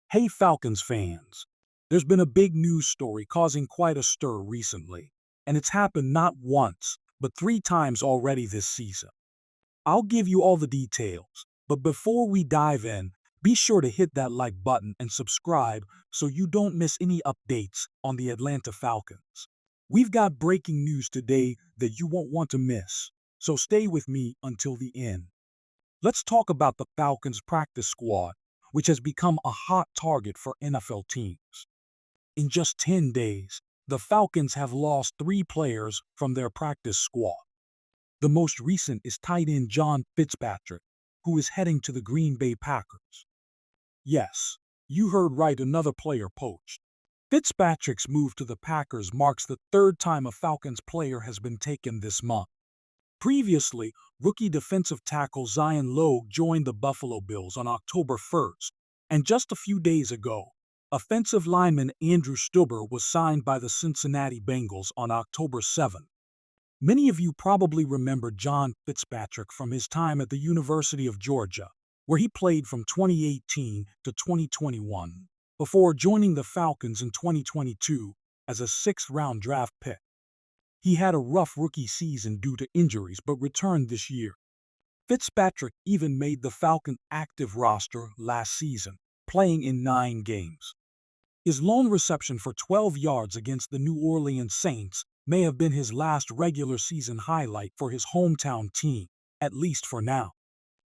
Hey Falcons fans! There's been a big news story causing quite a stir recently, and it's happened not once, but 3 times already this season. I'll give you all the details, but before we dive in, be sure to hit that like button and subscribe so you don't miss any updates on the Atlanta Falcons. We've got breaking news today that you won't want to miss, so stay with me until the end. Let's talk about the Falcons practice squad, which has become a hot target for NFL teams. In just 10 days, the Falcons have lost 3 players from their practice squad. The most recent is tight end John Fitzpatrick, who is heading to the Green Bay Packers. Yes, you heard right, another player poached. Fitzpatrick's move to the Packers marks the 3rd time a Falcons player has been taken this month. Previously, rookie defensive tackle Zion Logue joined the Buffalo Bills on October 1st, and just a few days ago, offensive lineman Andrew Stuber was signed by the Cincinnati Bengals on October 7th. Many of you probably remember John Fitzpatrick from his time at the University of Georgia, where he played from 2018 to 2021, before joining the Falcons in 2022 as a 6th-round draft pick. He had a rough rookie season due to injuries but returned this year. Fitzpatrick even made the Falcon active roster last season, playing in 9 games. His lone reception for 12 yards against the New Orleans Saints may have been his last regular season highlight for his hometown team, at least for now.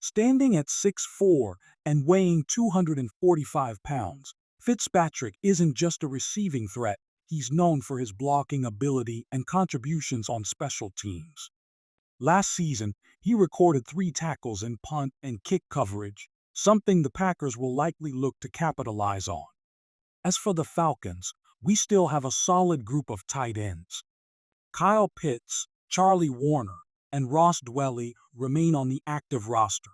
Standing at 6'4" and weighing 245 pounds, Fitzpatrick isn't just a receiving threat. He's known for his blocking ability and contributions on special teams. Last season, he recorded 3 tackles in punt and kick coverage, something the Packers will likely look to capitalize on. As for the Falcons, we still have a solid group of tight ends. Kyle Pitts, Charlie Warner, and Ross Dwelly remain on the active roster.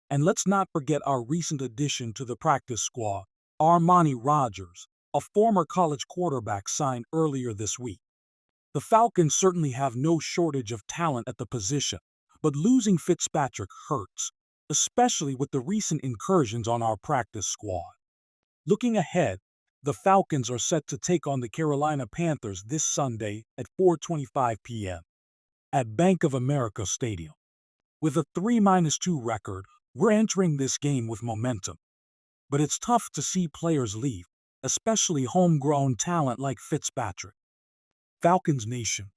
And let's not forget our recent addition to the practice squad, Armani Rogers, a former college quarterback signed earlier this week. The Falcons certainly have no shortage of talent at the position, but losing Fitzpatrick hurts, especially with the recent incursions on our practice squad. Looking ahead, the Falcons are set to take on the Carolina Panthers this Sunday at 4:25 p.m. at Bank of America Stadium. With a 3-2 record, we're entering this game with momentum. But it's tough to see players leave, especially homegrown talent like Fitzpatrick. Falcons Nation,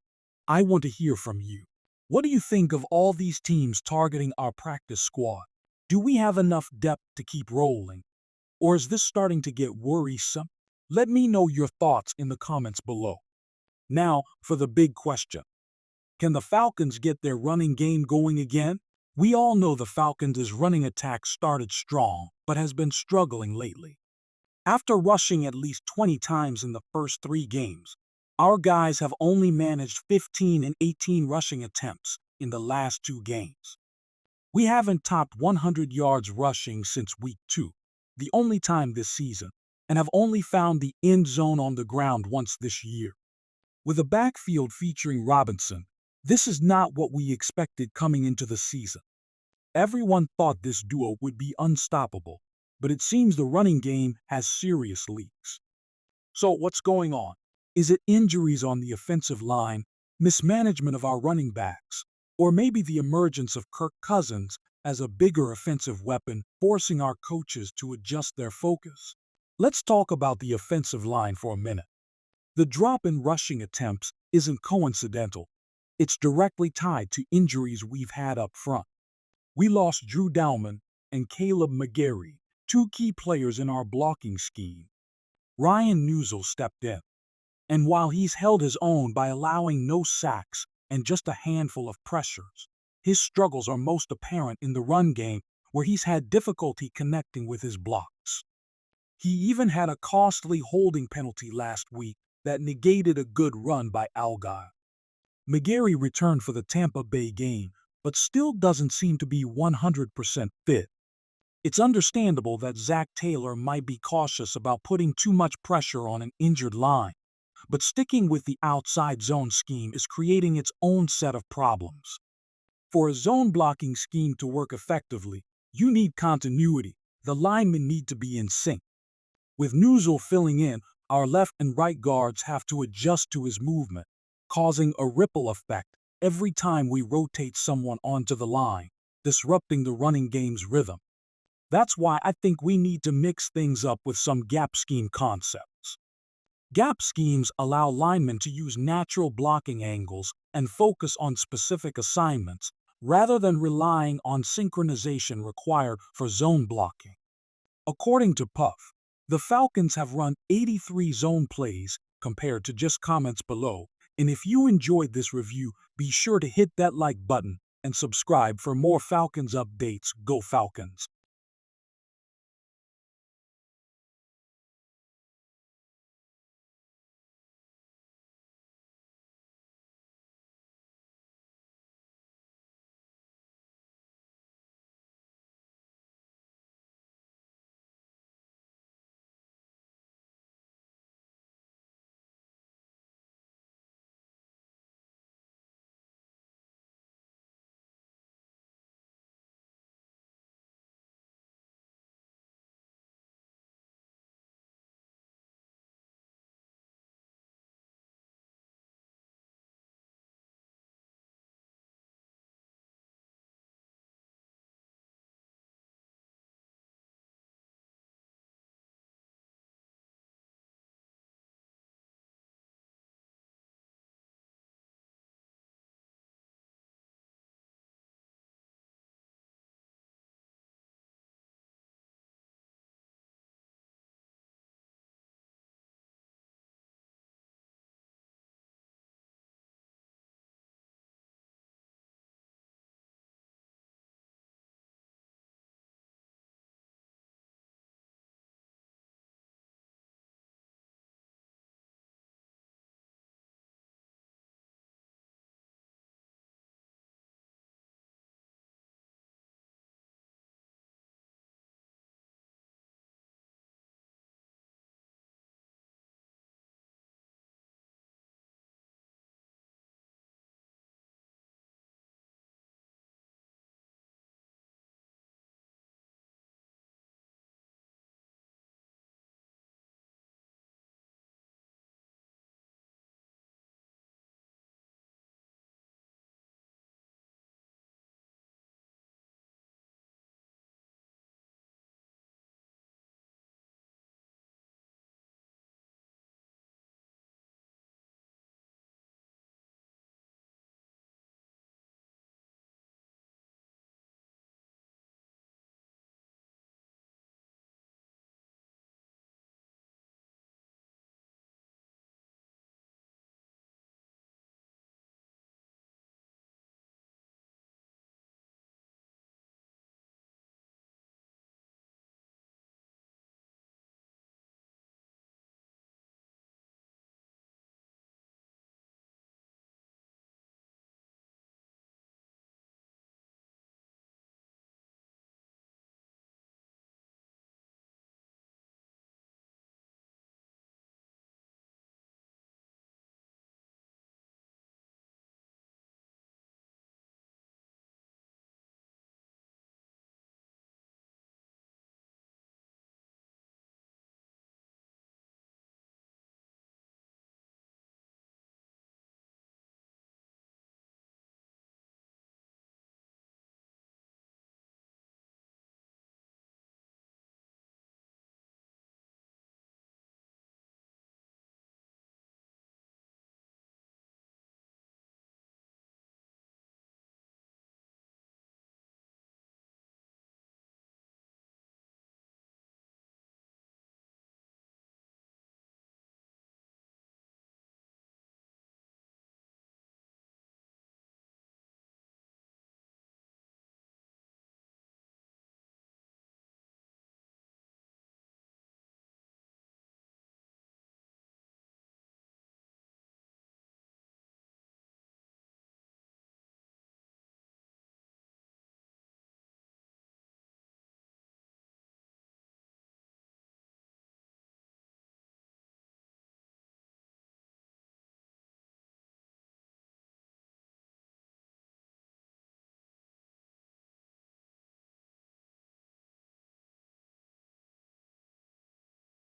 I want to hear from you. What do you think of all these teams targeting our practice squad? Do we have enough depth to keep rolling? Or is this starting to get worrisome? Let me know your thoughts in the comments below. Now, for the big question. Can the Falcons get their running game going again? We all know the Falcons' running attack started strong, but has been struggling lately. After rushing at least 20 times in the first 3 games, our guys have only managed 15 and 18 rushing attempts in the last 2 games. We haven't topped 100 yards rushing since week 2, the only time this season, and have only found the end zone on the ground once this year. With a backfield featuring Robinson, this is not what we expected coming into the season. Everyone thought this duo would be unstoppable, but it seems the running game has serious leaks. So what's going on? Is it injuries on the offensive line, mismanagement of our running backs, or maybe the emergence of Kirk Cousins as a bigger offensive weapon, forcing our coaches to adjust their focus? Let's talk about the offensive line for a minute. The drop in rushing attempts isn't coincidental. It's directly tied to injuries we've had up front. We lost Drew Dalman and Caleb McGarry, 2 key players in our blocking scheme. Ryan Newsel stepped in, and while he's held his own by allowing no sacks and just a handful of pressures, his struggles are most apparent in the run game, where he's had difficulty connecting with his blocks. He even had a costly holding penalty last week that negated a good run by Algier. McGarry returned for the Tampa Bay game, but still doesn't seem to be 100% fit. It's understandable that Zach Taylor might be cautious about putting too much pressure on an injured line, but sticking with the outside zone scheme is creating its own set of problems. For a zone blocking scheme to work effectively, you need continuity. The linemen need to be in sync. With Nuzul filling in, our left and right guards have to adjust to his movement, causing a ripple effect every time we rotate someone onto the line, disrupting the running game's rhythm. That's why I think we need to mix things up with some gap scheme concepts. Gap schemes allow linemen to use natural blocking angles and focus on specific assignments rather than relying on synchronization required for zone blocking. According to Puff, the Falcons have run 83 zone plays compared to just comments below, and if you enjoyed this review, be sure to hit that like button and subscribe for more Falcons updates. Go Falcons!